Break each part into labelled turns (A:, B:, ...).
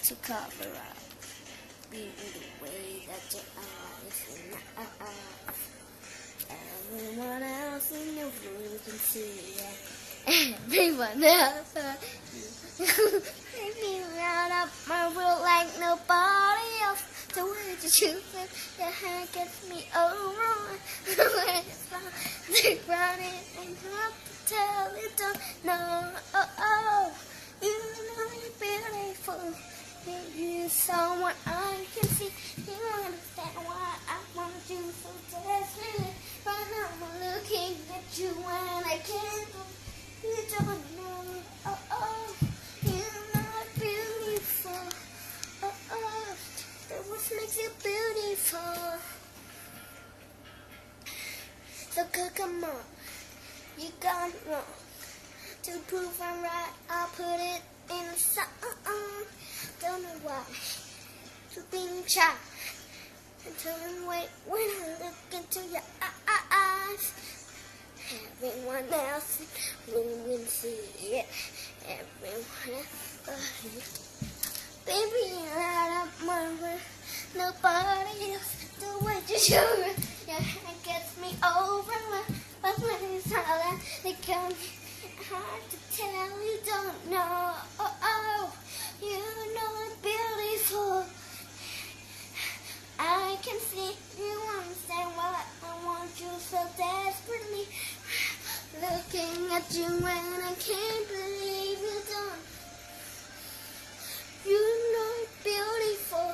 A: to cover up being the way that you are. If you're not, everyone else in the room can see it. Everyone else, make me round up my world like nobody else. The way that you feel, your hand gets me over. When it's wrong, they run it and have to tell you don't know. Oh, you know you're beautiful. You're someone I can see. You understand why I want you so desperately. But I'm looking at you and I can't believe you don't know. Oh, you're not beautiful. Oh, that what makes you beautiful. So come on, you got it wrong. To prove I'm right, I'll put it in a song. Don't know why you're being shy and turn away when I look into your eyes. Everyone else in the room will see it. Everyone else, baby, you're out of my way. Nobody else the way you show it. Your hand gets me over. But when it's all that they come hard to tell you don't know. Oh, you know it's beautiful. I can see you understand why I want you so desperately. Looking at you and I can't believe you don't. You know it's beautiful.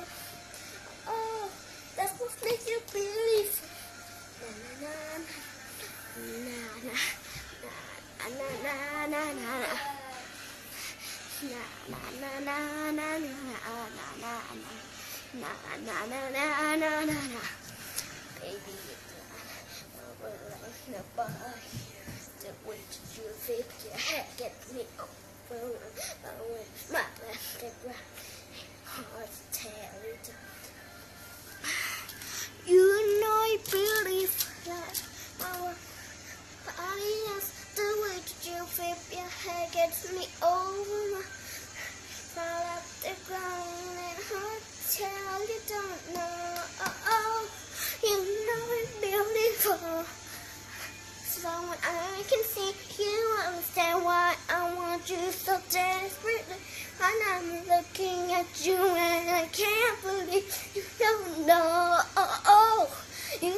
A: Oh, that's what makes you beautiful. Na na na na na na na. Na na na na na na na na. Baby, nobody. The way that you feel your head gets me over. My left and right, hard to tell it. You know you're beautiful, like body else. The way that you feel your head gets me over. Fall off the ground and hard to tell you don't know. Oh, you know it's beautiful. So when I can see you understand why I want you so desperately. And I'm looking at you and I can't believe you don't know. Oh, you